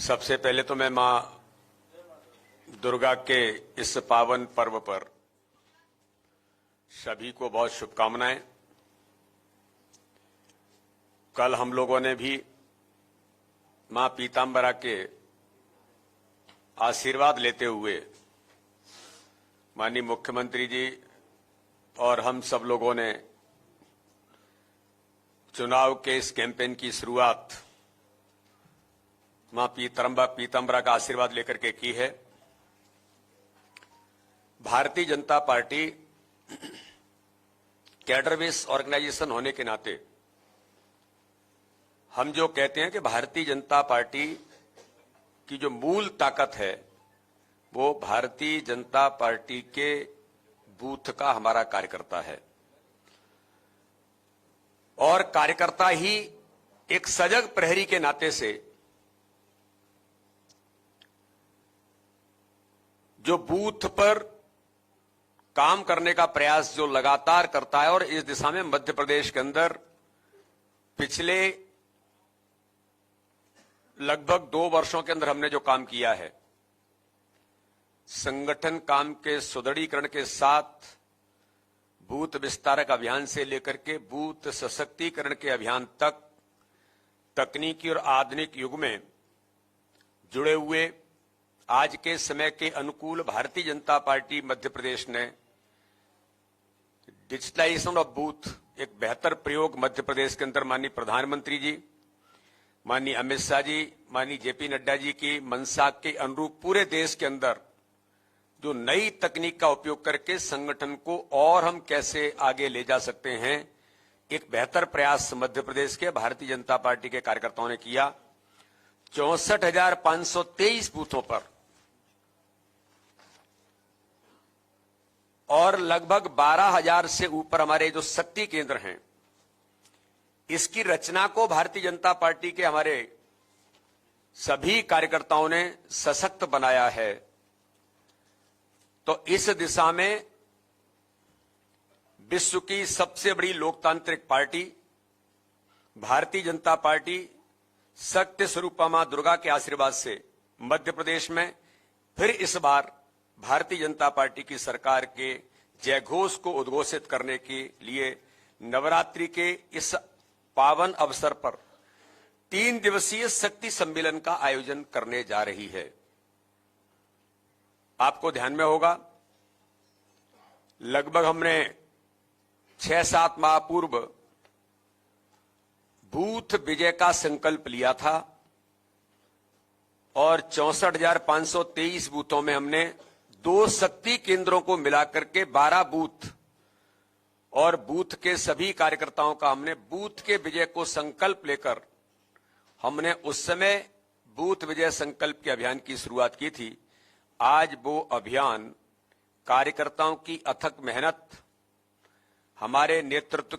सबसे पहले तो मैं मां दुर्गा के इस पावन पर्व पर सभी को बहुत शुभकामनाएं। कल हम लोगों ने भी मां पीतांबरा के आशीर्वाद लेते हुए माननीय मुख्यमंत्री जी और हम सब लोगों ने चुनाव के इस कैंपेन की शुरुआत मां पीतांबरा का आशीर्वाद लेकर के की है। Bharatiya Janata party cadre base organisation होने के नाते हम जो कहते हैं कि भारतीय जनता पार्टी की जो मूल ताकत है वो भारतीय जनता पार्टी के बूथ का हमारा कार्यकर्ता है और कार्यकर्ता ही एक सजग प्रहरी के नाते से जो बूथ पर काम करने का प्रयास जो लगातार करता है और इस दिशा में मध्य प्रदेश के अंदर पिछले लगभग 2 वर्षों के अंदर हमने जो काम किया है, संगठन काम के सुदृढ़ीकरण के साथ बूथ विस्तारक अभियान से लेकर के बूथ सशक्तिकरण के अभियान तक तकनीकी और आधुनिक युग में जुड़े हुए आज के समय के अनुकूल भारतीय जनता पार्टी मध्य प्रदेश ने डिजिटलाइजेशन ऑफ बूथ एक बेहतर प्रयोग मध्य प्रदेश के अंदर माननीय प्रधानमंत्री जी, माननीय अमित शाह जी, माननीय जेपी नड्डा जी की मंशा के अनुरूप पूरे देश के अंदर जो नई तकनीक का उपयोग करके संगठन को और हम कैसे आगे ले जा सकते हैं, एक बेहतर प्रयास मध्य प्रदेश के भारतीय जनता पार्टी के कार्यकर्ताओं ने किया। 64,523 बूथों पर और लगभग 12,000 से ऊपर हमारे जो शक्ति केंद्र हैं, इसकी रचना को भारतीय जनता पार्टी के हमारे सभी कार्यकर्ताओं ने सशक्त बनाया है। तो इस दिशा में विश्व की सबसे बड़ी लोकतांत्रिक पार्टी भारतीय जनता पार्टी सत्य स्वरूपा मां दुर्गा के आशीर्वाद से मध्य प्रदेश में फिर इस बार भारतीय जनता पार्टी की सरकार के जयघोष को उद्घोषित करने के लिए नवरात्रि के इस पावन अवसर पर 3 दिवसीय शक्ति सम्मेलन का आयोजन करने जा रही है। आपको ध्यान में होगा, लगभग हमने 6-7 माह पूर्व बूथ विजय का संकल्प लिया था और 64,523 बूथों में हमने 2 शक्ति केंद्रों को मिलाकर के 12 बूथ और बूथ के सभी कार्यकर्ताओं का हमने बूथ के विजय को संकल्प लेकर हमने उस समय बूथ विजय संकल्प के अभियान की शुरुआत की थी। आज वो अभियान कार्यकर्ताओं की अथक मेहनत, हमारे नेतृत्व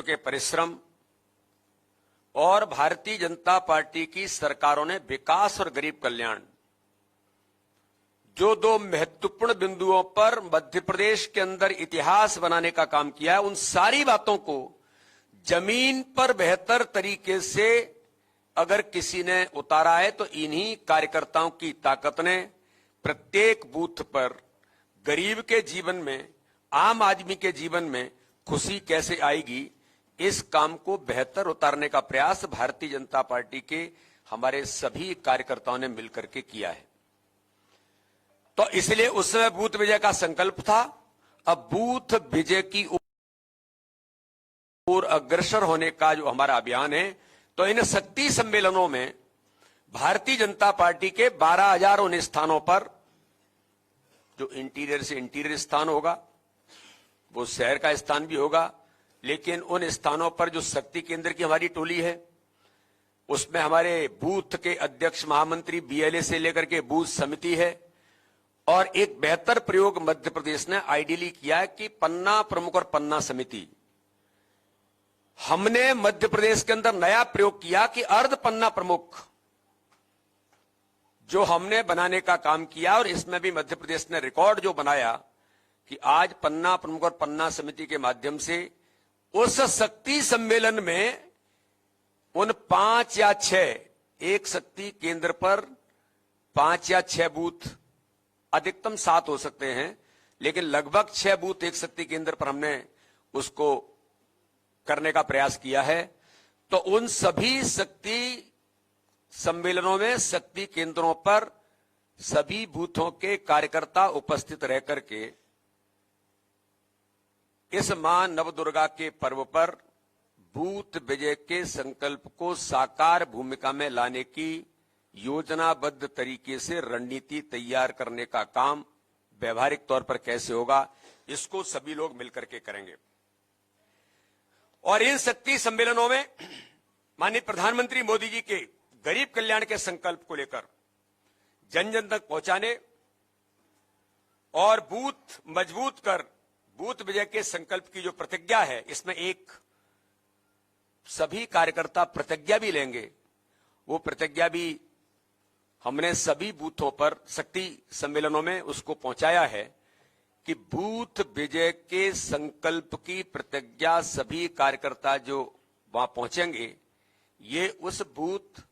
के परिश्रम और भारतीय जनता पार्टी की सरकारों ने विकास और गरीब कल्याण जो 2 महत्वपूर्ण बिंदुओं पर मध्य प्रदेश के अंदर इतिहास बनाने का काम किया है, उन सारी बातों को जमीन पर बेहतर तरीके से अगर किसी ने उतारा है तो इन्हीं कार्यकर्ताओं की ताकत ने प्रत्येक बूथ पर गरीब के जीवन में, आम आदमी के जीवन में खुशी कैसे आएगी, इस काम को बेहतर उतारने का प्रयास भारतीय जनता पार्टी के हमारे सभी कार्यकर्ताओं ने मिलकर के किया है। तो इसलिए उस समय बूथ विजय का संकल्प था। अब बूथ विजय की ओर अग्रसर होने का जो हमारा अभियान है, तो इन शक्ति सम्मेलनों में भारतीय जनता पार्टी के 12,000 स्थानों पर जो इंटीरियर से इंटीरियर स्थान होगा, वो शहर का स्थान भी होगा, लेकिन उन स्थानों पर जो शक्ति केंद्र की हमारी टोली है उसमें हमारे बूथ के अध्यक्ष महामंत्री बीएलए से लेकर के बूथ समिति है। और एक बेहतर प्रयोग मध्य प्रदेश ने आइडियली किया है कि पन्ना प्रमुख और पन्ना समिति, हमने मध्य प्रदेश के अंदर नया प्रयोग किया कि अर्ध पन्ना प्रमुख जो हमने बनाने का काम किया और इसमें भी मध्य प्रदेश ने रिकॉर्ड जो बनाया कि आज पन्ना प्रमुख और पन्ना समिति के माध्यम से उस शक्ति सम्मेलन में उन 5 या 6 एक शक्ति केंद्र पर 5 या 6 बूथ, अधिकतम 7 हो सकते हैं, लेकिन लगभग 6 बूथ एक शक्ति केंद्र पर हमने उसको करने का प्रयास किया है। तो उन सभी शक्ति सम्मेलनों में, शक्ति केंद्रों पर सभी बूथों के कार्यकर्ता उपस्थित रह करके इस मां नवदुर्गा के पर्व पर बूथ विजय के संकल्प को साकार भूमिका में लाने की योजनाबद्ध तरीके से रणनीति तैयार करने का काम व्यवहारिक तौर पर कैसे होगा, इसको सभी लोग मिलकर के करेंगे। और इन शक्ति सम्मेलनों में माननीय प्रधानमंत्री मोदी जी के गरीब कल्याण के संकल्प को लेकर जन जन तक पहुंचाने और बूथ मजबूत कर बूथ विजय के संकल्प की जो प्रतिज्ञा है, इसमें एक सभी कार्यकर्ता प्रतिज्ञा भी लेंगे। वो प्रतिज्ञा भी हमने सभी बूथों पर शक्ति सम्मेलनों में उसको पहुंचाया है कि बूथ विजय के संकल्प की प्रतिज्ञा सभी कार्यकर्ता जो वहां पहुंचेंगे, ये उस बूथ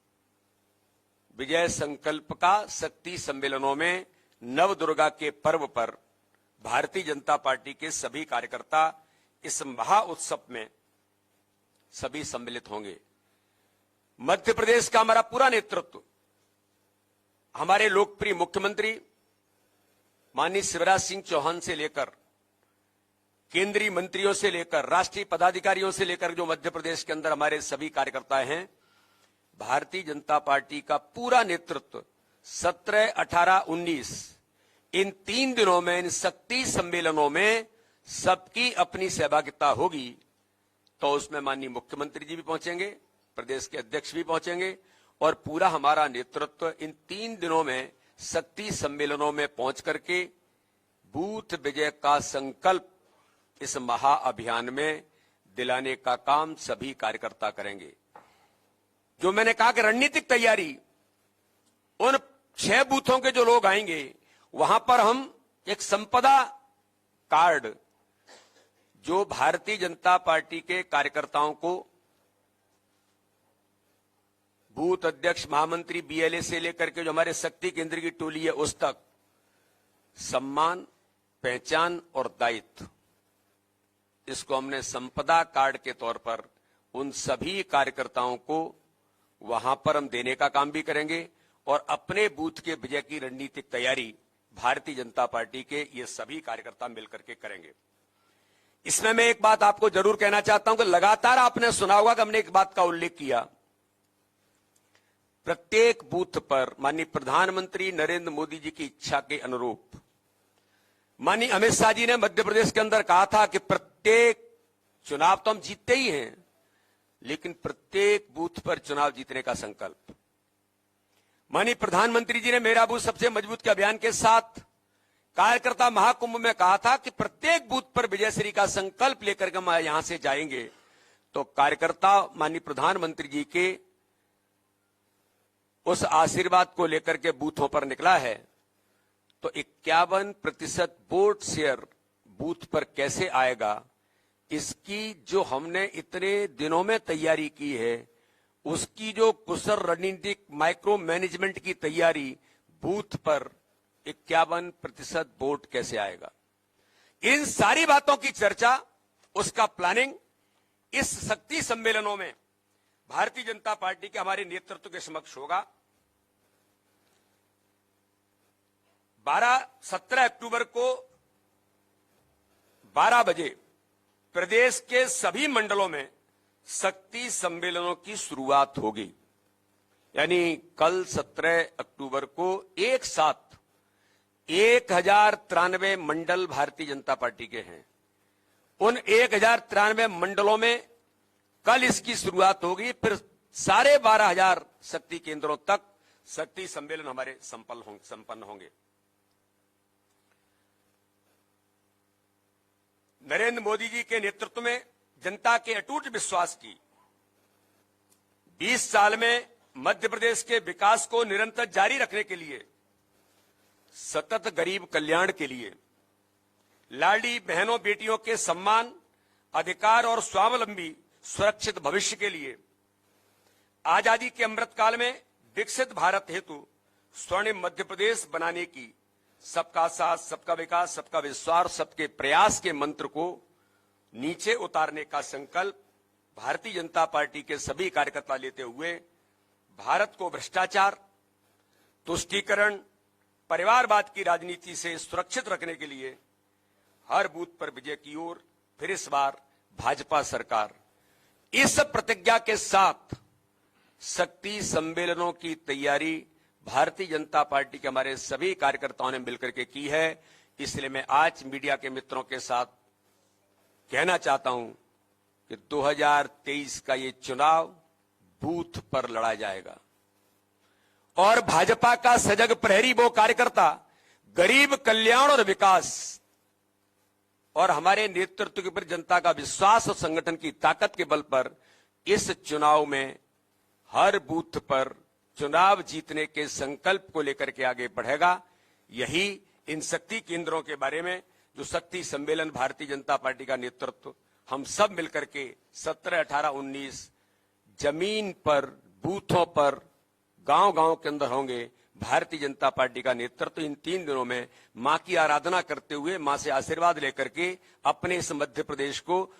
विजय संकल्प का शक्ति सम्मेलनों में नवदुर्गा के पर्व पर भारतीय जनता पार्टी के सभी कार्यकर्ता इस महा उत्सव में सभी सम्मिलित होंगे। मध्य प्रदेश का हमारा पूरा नेतृत्व, हमारे लोकप्रिय मुख्यमंत्री माननीय शिवराज सिंह चौहान से लेकर केंद्रीय मंत्रियों से लेकर राष्ट्रीय पदाधिकारियों से लेकर जो मध्य प्रदेश के अंदर हमारे सभी कार्यकर्ता हैं, भारतीय जनता पार्टी का पूरा नेतृत्व 17, 18, 19 इन 3 दिनों में, इन शक्ति सम्मेलनों में सबकी अपनी सहभागिता होगी। तो उसमें माननीय मुख्यमंत्री जी भी पहुंचेंगे, प्रदेश के अध्यक्ष भी पहुंचेंगे और पूरा हमारा नेतृत्व इन 3 दिनों में शक्ति सम्मेलनों में पहुंच करके बूथ विजय का संकल्प इस महा अभियान में दिलाने का काम सभी कार्यकर्ता करेंगे। जो मैंने कहा कि रणनीतिक तैयारी, उन 6 बूथों के जो लोग आएंगे वहां पर हम एक संपदा कार्ड जो भारतीय जनता पार्टी के कार्यकर्ताओं को बूथ अध्यक्ष, महामंत्री, बीएलए से लेकर के जो हमारे शक्ति केंद्र की टोली है उस तक सम्मान, पहचान और दायित्व, इसको हमने संपदा कार्ड के तौर पर उन सभी कार्यकर्ताओं को वहां पर हम देने का काम भी करेंगे और अपने बूथ के विजय की रणनीतिक तैयारी भारतीय जनता पार्टी के ये सभी कार्यकर्ता मिलकर के करेंगे। इसमें मैं एक बात आपको जरूर कहना चाहता हूं कि लगातार आपने सुना होगा कि हमने एक बात का उल्लेख किया, प्रत्येक बूथ पर माननीय प्रधानमंत्री नरेंद्र मोदी जी की इच्छा के अनुरूप माननीय अमित शाह जी ने मध्य प्रदेश के अंदर कहा था कि प्रत्येक चुनाव तो हम जीतते ही हैं, लेकिन प्रत्येक बूथ पर चुनाव जीतने का संकल्प। माननीय प्रधानमंत्री जी ने मेरा बूथ सबसे मजबूत के अभियान के साथ कार्यकर्ता महाकुंभ में कहा था कि प्रत्येक बूथ पर विजयश्री का संकल्प लेकर के हम यहां से जाएंगे। तो कार्यकर्ता माननीय प्रधानमंत्री जी के उस आशीर्वाद को लेकर के बूथों पर निकला है। तो 51% वोट शेयर बूथ पर कैसे आएगा, इसकी जो हमने इतने दिनों में तैयारी की है, उसकी जो कुशल रणनीतिक माइक्रो मैनेजमेंट की तैयारी, बूथ पर 51% वोट कैसे आएगा, इन सारी बातों की चर्चा, उसका प्लानिंग इस शक्ति सम्मेलनों में भारतीय जनता पार्टी के हमारे नेतृत्व के समक्ष होगा। 17 अक्टूबर को 12 बजे प्रदेश के सभी मंडलों में शक्ति सम्मेलनों की शुरुआत होगी। यानी कल 17 अक्टूबर को एक साथ 1093 मंडल भारतीय जनता पार्टी के हैं। उन 1093 मंडलों में कल इसकी शुरुआत होगी, फिर 12,500 शक्ति केंद्रों तक शक्ति सम्मेलन हमारे संपन्न होंगे। नरेंद्र मोदी जी के नेतृत्व में जनता के अटूट विश्वास की 20 साल में मध्य प्रदेश के विकास को निरंतर जारी रखने के लिए, सतत गरीब कल्याण के लिए, लाडली बहनों बेटियों के सम्मान, अधिकार और स्वावलंबी सुरक्षित भविष्य के लिए आजादी के अमृत काल में विकसित भारत हेतु स्वर्णिम मध्य प्रदेश बनाने की सबका साथ, सबका विकास, सबका विश्वास, सबके प्रयास के मंत्र को नीचे उतारने का संकल्प भारतीय जनता पार्टी के सभी कार्यकर्ता लेते हुए भारत को भ्रष्टाचार, तुष्टीकरण, परिवारवाद की राजनीति से सुरक्षित रखने के लिए हर बूथ पर विजय की ओर फिर इस बार भाजपा सरकार इस प्रतिज्ञा के साथ शक्ति सम्मेलनों की तैयारी भारतीय जनता पार्टी के हमारे सभी कार्यकर्ताओं ने मिलकर के की है। इसलिए मैं आज मीडिया के मित्रों के साथ कहना चाहता हूं कि 2023 का ये चुनाव बूथ पर लड़ा जाएगा और भाजपा का सजग प्रहरी वो कार्यकर्ता गरीब कल्याण और विकास और हमारे नेतृत्व के ऊपर जनता का विश्वास और संगठन की ताकत के बल पर इस चुनाव में हर बूथ पर चुनाव जीतने के संकल्प को लेकर के आगे बढ़ेगा। यही इन शक्ति केंद्रों के बारे में जो शक्ति सम्मेलन भारतीय जनता पार्टी का नेतृत्व हम सब मिलकर के 17, 18, 19 जमीन पर, बूथों पर, गांव-गांव के अंदर होंगे। भारतीय जनता पार्टी का नेतृत्व इन 3 दिनों में मां की आराधना करते हुए, मां से आशीर्वाद लेकर के अपने इस मध्य प्रदेश को,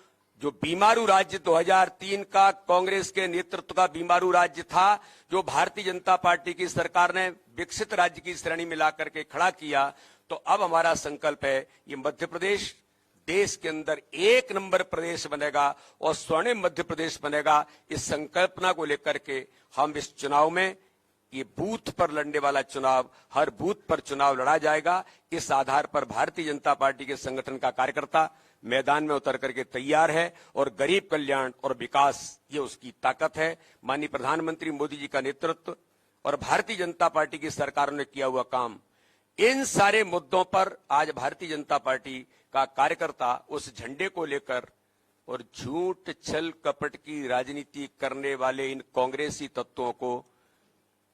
जो बीमारू राज्य 2003 का कांग्रेस के नेतृत्व का बीमारू राज्य था, जो भारतीय जनता पार्टी की सरकार ने विकसित राज्य की श्रेणी में लाकर के खड़ा किया, तो अब हमारा संकल्प है ये मध्य प्रदेश देश के अंदर 1 नंबर प्रदेश बनेगा और स्वर्णिम मध्य प्रदेश बनेगा। इस संकल्पना को लेकर के हम इस चुनाव में, ये बूथ पर लड़ने वाला चुनाव, हर बूथ पर चुनाव लड़ा जाएगा। इस आधार पर भारतीय जनता पार्टी के संगठन का कार्यकर्ता मैदान में उतर करके तैयार है और गरीब कल्याण और विकास ये उसकी ताकत है। माननीय प्रधानमंत्री मोदी जी का नेतृत्व और भारतीय जनता पार्टी की सरकार ने किया हुआ काम, इन सारे मुद्दों पर आज भारतीय जनता पार्टी का कार्यकर्ता उस झंडे को लेकर और झूठ, छल, कपट की राजनीति करने वाले इन कांग्रेसी तत्वों को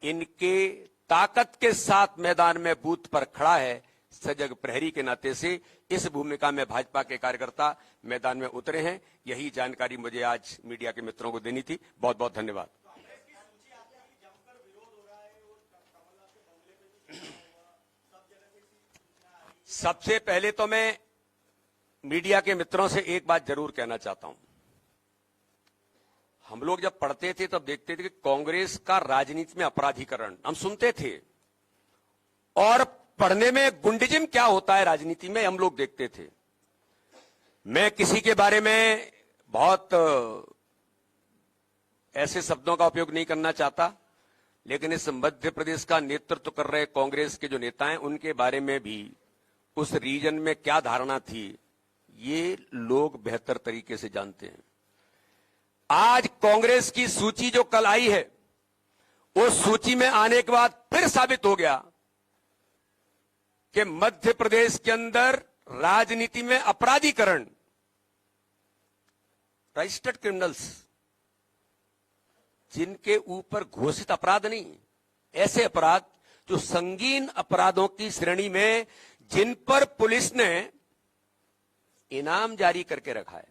इनके ताकत के साथ मैदान में बूथ पर खड़ा है। सजग प्रहरी के नाते से इस भूमिका में भाजपा के कार्यकर्ता मैदान में उतरे हैं। यही जानकारी मुझे आज मीडिया के मित्रों को देनी थी। बहुत बहुत धन्यवाद। सबसे पहले तो मैं मीडिया के मित्रों से एक बात जरूर कहना चाहता हूं। हम लोग जब पढ़ते थे तब देखते थे कि कांग्रेस का राजनीति में अपराधीकरण हम सुनते थे और पढ़ने में गुंडिज्म क्या होता है राजनीति में हम लोग देखते थे। मैं किसी के बारे में बहुत ऐसे शब्दों का उपयोग नहीं करना चाहता, लेकिन इस मध्य प्रदेश का नेतृत्व कर रहे कांग्रेस के जो नेता हैं उनके बारे में भी उस रीजन में क्या धारणा थी ये लोग बेहतर तरीके से जानते हैं। आज कांग्रेस की सूची जो कल आई है, उस सूची में आने के बाद फिर साबित हो गया कि मध्य प्रदेश के अंदर राजनीति में अपराधीकरण, रजिस्टर्ड क्रिमिनल्स, जिनके ऊपर घोषित अपराध नहीं, ऐसे अपराध जो संगीन अपराधों की श्रेणी में, जिन पर पुलिस ने इनाम जारी करके रखा है,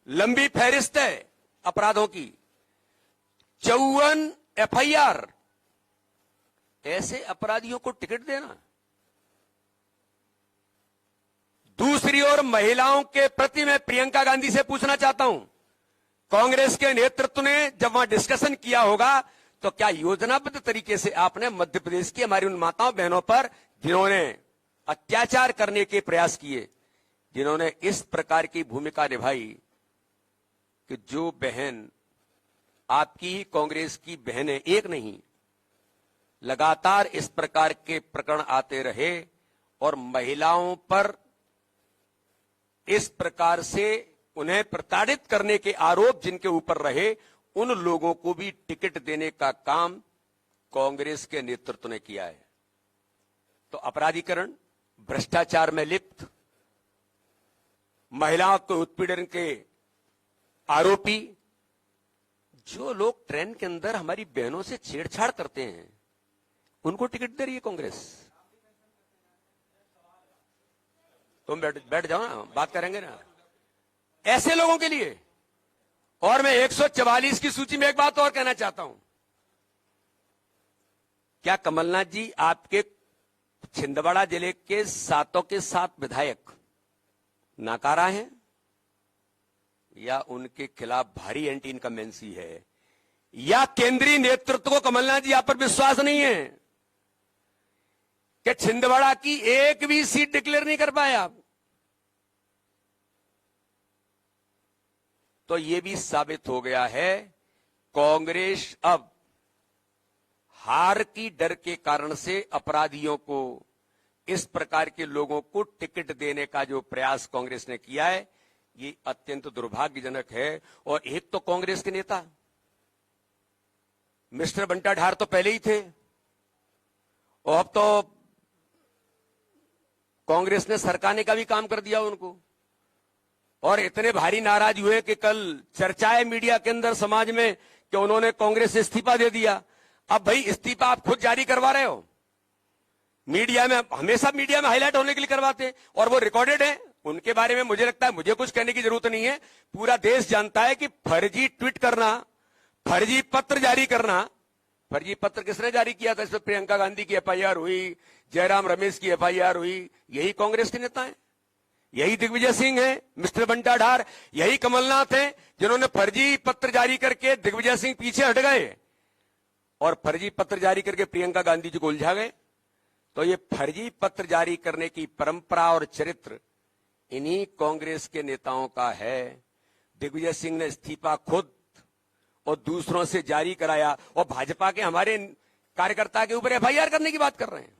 लंबी फहरिस्त है अपराधों की, 54 एफआईआर, ऐसे अपराधियों को टिकट देना। दूसरी ओर महिलाओं के प्रति मैं प्रियंका गांधी से पूछना चाहता हूं, कांग्रेस के नेतृत्व ने जब वहां डिस्कशन किया होगा तो क्या योजनाबद्ध तरीके से आपने मध्य प्रदेश की हमारी उन माताओं बहनों पर जिन्होंने अत्याचार करने के प्रयास किए, जिन्होंने इस प्रकार की भूमिका निभाई कि जो बहन आपकी ही कांग्रेस की बहनें, एक नहीं, लगातार इस प्रकार के प्रकरण आते रहे और महिलाओं पर इस प्रकार से उन्हें प्रताड़ित करने के आरोप जिनके ऊपर रहे, उन लोगों को भी टिकट देने का काम कांग्रेस के नेतृत्व ने किया है। तो अपराधीकरण, भ्रष्टाचार में लिप्त, महिलाओं को उत्पीड़न के आरोपी, जो लोग ट्रेन के अंदर हमारी बहनों से छेड़छाड़ करते हैं, उनको टिकट दे रही है कांग्रेस। तुम बैठ जाओ ना, बात करेंगे ना। ऐसे लोगों के लिए और मैं 144 की सूची में एक बात और कहना चाहता हूं। क्या कमलनाथ जी आपके छिंदवाड़ा जिले के 7 के 7 विधायक नाकारा हैं, या उनके खिलाफ भारी एंटी इनकमेंसी है, या केंद्रीय नेतृत्व को कमलनाथ जी आप पर विश्वास नहीं है कि छिंदवाड़ा की एक भी सीट डिक्लेयर नहीं कर पाए आप? तो यह भी साबित हो गया है कांग्रेस अब हार की डर के कारण से अपराधियों को, इस प्रकार के लोगों को टिकट देने का जो प्रयास कांग्रेस ने किया है, ये अत्यंत दुर्भाग्यजनक है। और एक तो कांग्रेस के नेता मिस्टर बंटा ढार तो पहले ही थे, और अब तो कांग्रेस ने सरकाने का भी काम कर दिया उनको, और इतने भारी नाराज हुए कि कल चर्चा है मीडिया के अंदर, समाज में, कि उन्होंने कांग्रेस से इस्तीफा दे दिया। अब भाई इस्तीफा आप खुद जारी करवा रहे हो, मीडिया में, हमेशा मीडिया में हाईलाइट होने के लिए करवाते हैं, और वो रिकॉर्डेड है। उनके बारे में मुझे लगता है मुझे कुछ कहने की जरूरत नहीं है, पूरा देश जानता है कि फर्जी ट्वीट करना, फर्जी पत्र जारी करना, फर्जी पत्र किसने जारी किया था? इसमें प्रियंका गांधी की एफआईआर हुई, जयराम रमेश की एफआईआर हुई, यही कांग्रेस के नेता हैं, यही दिग्विजय सिंह है, मिस्टर बंटा ढार, यही कमलनाथ हैं, जिन्होंने फर्जी पत्र जारी करके दिग्विजय सिंह पीछे हट गए और फर्जी पत्र जारी करके प्रियंका गांधी जी को उलझा गए। तो ये फर्जी पत्र जारी करने की परंपरा और चरित्र इन्हीं कांग्रेस के नेताओं का है। दिग्विजय सिंह ने इस्तीफा खुद और दूसरों से जारी कराया, और भाजपा के हमारे कार्यकर्ता के ऊपर एफआईआर करने की बात कर रहे हैं।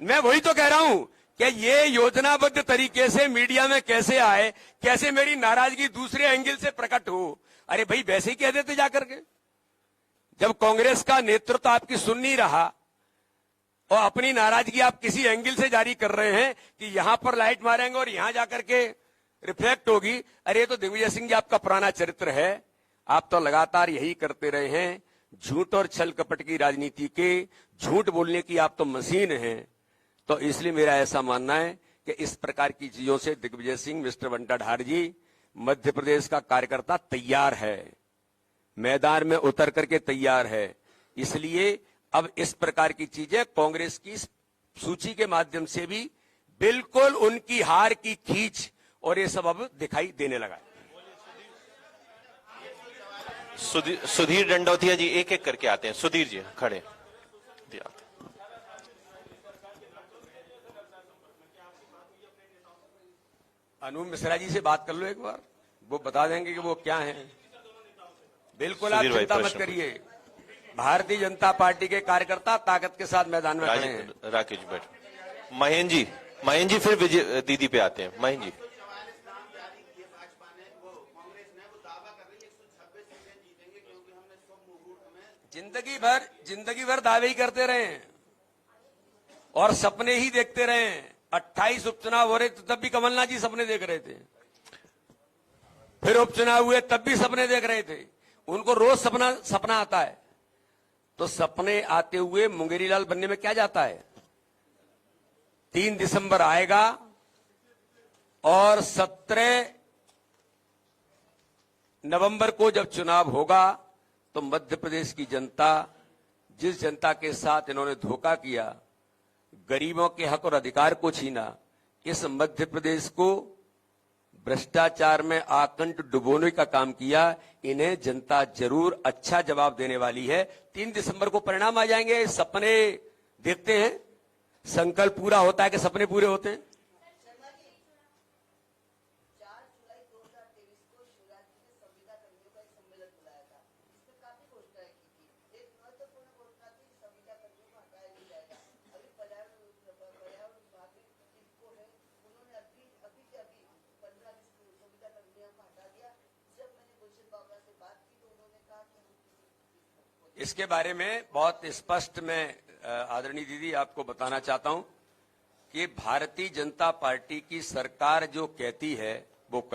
मैं वही तो कह रहा हूं कि ये योजनाबद्ध तरीके से मीडिया में कैसे आए, कैसे मेरी नाराजगी दूसरे एंगल से प्रकट हो। अरे भाई वैसे ही कह देते जाकर के, जब कांग्रेस का नेतृत्व आपकी सुन नहीं रहा और अपनी नाराजगी आप किसी एंगल से जारी कर रहे हैं कि यहां पर लाइट मारेंगे और यहां जाकर के रिफ्लेक्ट होगी। अरे तो दिग्विजय सिंह जी आपका पुराना चरित्र है, आप तो लगातार यही करते रहे हैं, झूठ और छल कपट की राजनीति के, झूठ बोलने की आप तो मशीन हैं। तो इसलिए मेरा ऐसा मानना है कि इस प्रकार की चीजों से दिग्विजय सिंह, मिस्टर बंटा ढार जी, मध्य प्रदेश का कार्यकर्ता तैयार है, मैदान में उतर करके तैयार है। इसलिए अब इस प्रकार की चीजें कांग्रेस की सूची के माध्यम से भी बिल्कुल उनकी हार की खींच और ये सब अब दिखाई देने लगा है। सुधीर दंडौतिया जी एक एक करके आते हैं। सुधीर जी खड़े। अनूप मिश्रा जी से बात कर लो एक बार, वो बता देंगे कि वो क्या हैं। बिल्कुल आप चिंता मत करिए, भारतीय जनता पार्टी के कार्यकर्ता ताकत के साथ मैदान में खड़े हैं। राकेश बैठ। महेंद्र जी फिर विजय दीदी पे आते हैं। महेंद्र जी जिंदगी भर दावे ही करते रहे हैं और सपने ही देखते रहे हैं। 28 उपचुनाव हो रहे थे तब भी कमलनाथ जी सपने देख रहे थे, फिर उपचुनाव हुए तब भी सपने देख रहे थे। उनको रोज सपना आता है, तो सपने आते हुए मुंगेरीलाल बनने में क्या जाता है। 3 दिसंबर आएगा और 17 नवंबर को जब चुनाव होगा तो मध्य प्रदेश की जनता, जिस जनता के साथ इन्होंने धोखा किया, गरीबों के हक और अधिकार को छीना, इस मध्य प्रदेश को भ्रष्टाचार में आकंठ डुबोने का काम किया, इन्हें जनता जरूर अच्छा जवाब देने वाली है। 3 दिसंबर को परिणाम आ जाएंगे। सपने देखते हैं, संकल्प पूरा होता है कि सपने पूरे होते हैं। इसके बारे में बहुत स्पष्ट मैं आदरणीय दीदी आपको बताना चाहता हूं कि भारतीय जनता पार्टी की सरकार जो कहती है वो कर